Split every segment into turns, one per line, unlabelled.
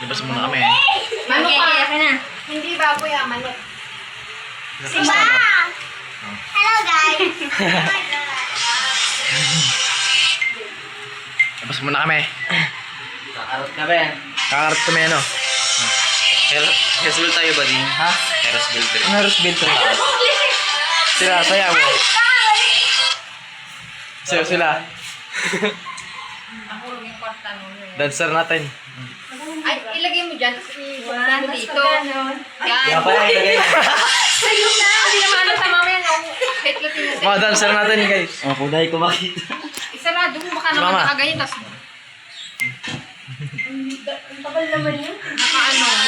Labas muna kami.
Manok ka.
Hindi baboy ah, manok.
Simba! Hello guys!
Labas muna kami.
Kakarot ka, Ben.
Kakarap kami ano.
Hesbil tayo ba din?
Ha?
Hesbil 3.
Ano Roseville to? Sila, sayaw. Sayaw sila.
Nahulog yung kwarta nun.
Dancer natin.
Ay, ilagay mo dyan, tapos i-focus mo dito. Yan.
Kaya pala ilagay.
Sa'yo na! Hindi naman ano sa mamaya nung hitlutin mo.
Mga dancer natin guys.
Oh, kung dahil ko makita.
Isarado mo, baka naman
Mama.
nakaganyan, tapos
Ang tagal naman yun.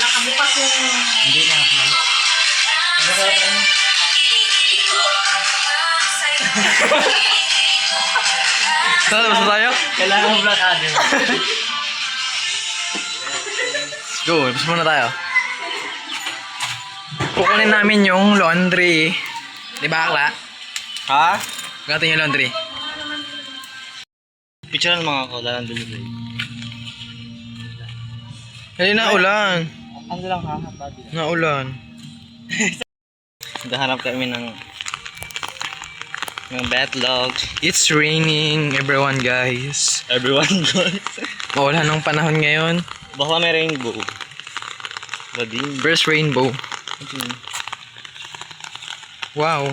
nakabukas yung...
Hindi na ako.
Saan labas na tayo?
Kailangan mo blakado.
Let's go, labas muna tayo. Kukunin namin yung laundry. Di ba akla?
Ha?
Gatin yung laundry.
Picturean mga ako, dalang delivery.
Hindi na ulan.
Ano lang ha? Pati.
Naulan.
Naghahanap kami ng backlog.
It's raining everyone guys.
Everyone goes.
Maulan ng panahon ngayon.
Baka may rainbow. Bading.
Where's rainbow? Wow.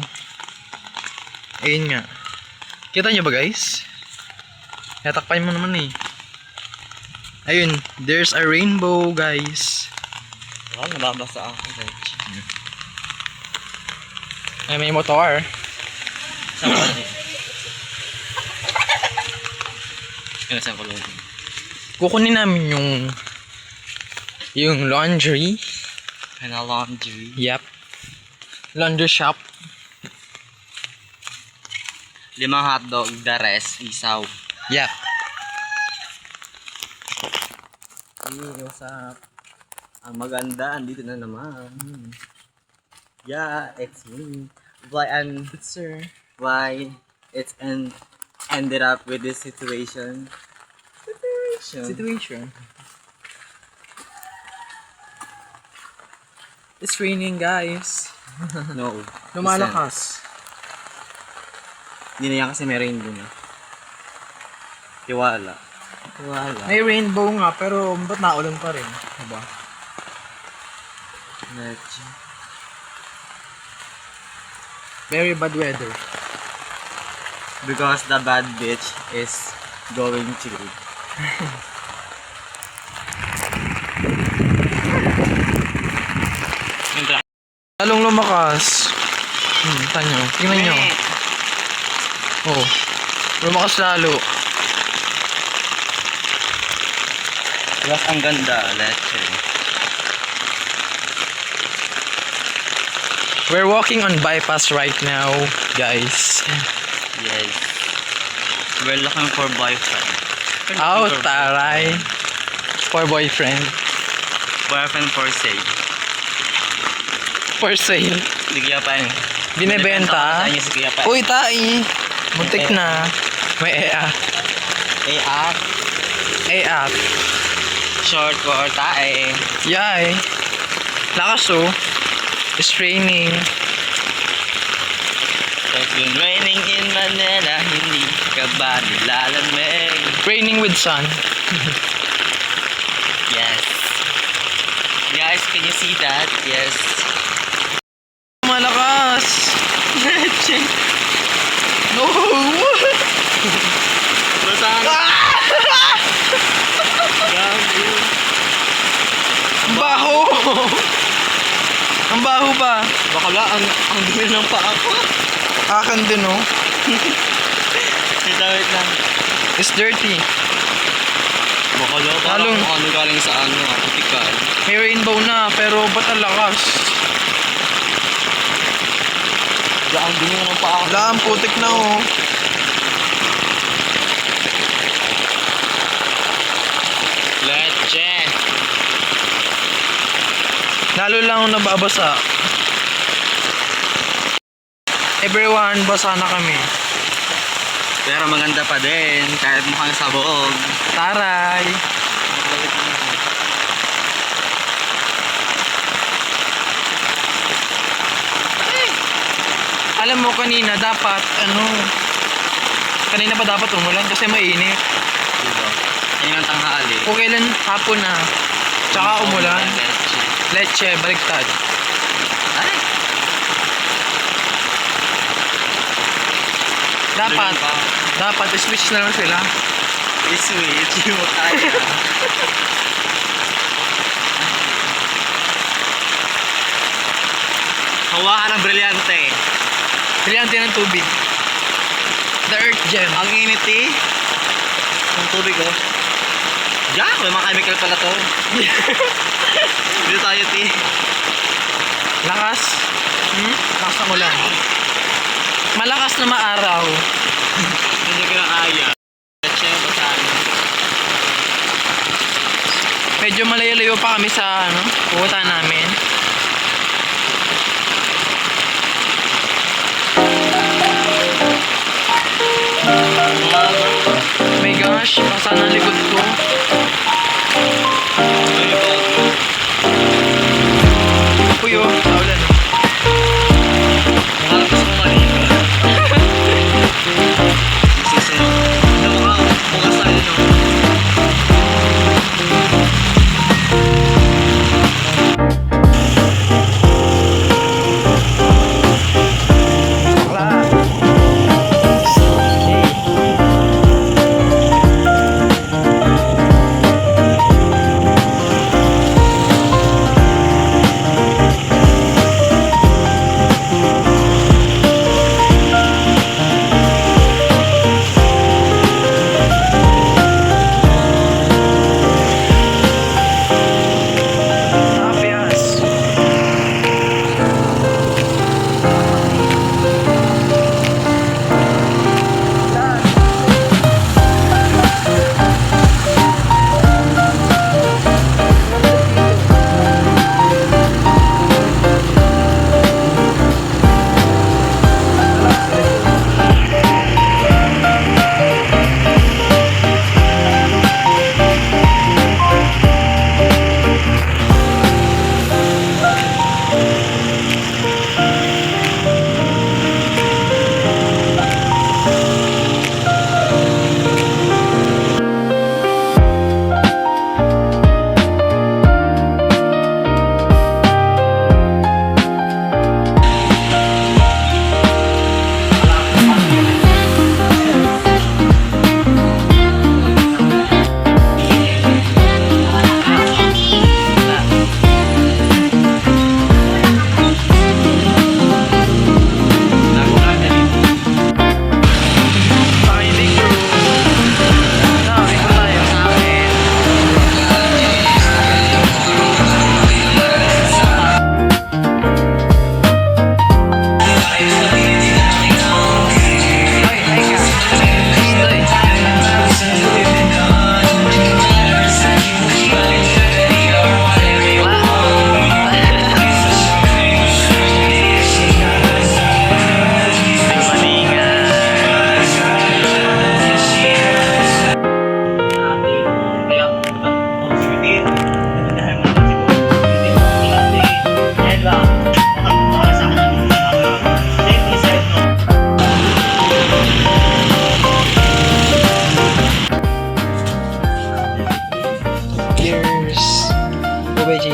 Ayun nga. Kita nyo ba guys? Natakpan mo naman eh. Ayun, there's a rainbow guys.
Wow, nababasa ako.
Ay, may motor.
Saan ko lang? Saan ko lang?
Kukunin namin yung laundry.
Kaya laundry.
Yep. Laundry shop.
5 hotdog, the rest, isaw.
Yep.
Hey, what's up? Ang maganda, andito na naman. Yeah, it's me. Why it's ended up with this situation.
Situation. It's raining guys.
No.
Lumalakas.
Hindi na yan kasi may rainbow na. Tiwala. Tiwala.
May rainbow nga pero ba't naulan pa rin? Diba? Very bad weather.
Because the bad bitch is going to.
Lalong lumakas. Tingnan nyo. Tingnan nyo. Oh. Lumakas lalo.
Plus ang ganda, leche.
We're walking on bypass right now, guys.
Yes. We're looking for boyfriend.
Oh, taray. For boyfriend.
Boyfriend for sale.
For sale.
Sige pa yun.
Binebenta.
Sa sige pa.
Uy, tai. Muntik na. May e-app.
A-up.
E-app.
Short for tae.
Yay. Lakas oh. It's raining.
It's been raining in Manila. Hindi ka ba nilalamig?
Raining with sun.
Yes. Guys, can you see that? Yes.
Malakas. No.
Basahan. Gago.
Ang baho. Ang baho ba?
Bakala, ang dumi ng paa ko.
Akan din oh.
Wait lang.
It's dirty.
Bakala, parang
Lalong-
kung ano galing sa ano, putikan.
May rainbow na pero ba't ang lakas?
Ang dumi ng paa ko.
Wala, ang putik na oh.
Leche.
Lalo lang ako nababasa. Everyone, basa na kami.
Pero maganda pa din, kahit mukhang sabog.
Taray! Alam mo kanina dapat kanina pa dapat umulan kasi mainit.
Diba? Yan ang tanghali.
Kung kailan hapon na tsaka umulan. Leche, baliktad.
Ay!
Dapat switch na lang sila.
I-switch mo kaya. Hawakan ng brilyante.
Brilyante ng tubig. The Earth Gem.
Ang init eh. Ang tubig oh. Diyan, may mga chemical pala to. Dito tayo ti.
Lakas. Lakas ng ulan. Malakas na maaraw.
Hindi ko na kaya. Leche, basahan.
Medyo malayo-layo pa kami sa pupunta namin. Oh my gosh, basa na likod ko. Puyo, saulan.
Tapos kumaligo. Bukas tayo no.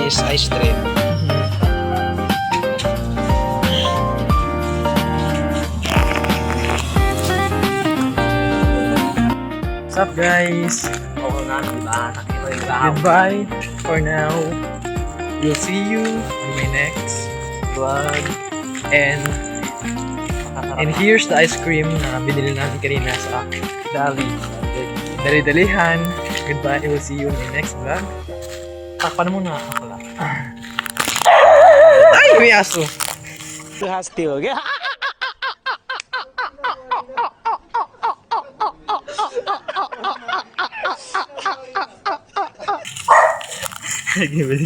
is ice cream. What's up guys?
Oo na, diba?
Goodbye for now. We'll see you in my next vlog. And here's the ice cream na binili natin kanina sa Dali-dalihan. Goodbye. We'll see you in my next vlog. Takpan mo na akala. Ay! May aso.
Hostile. Gimana?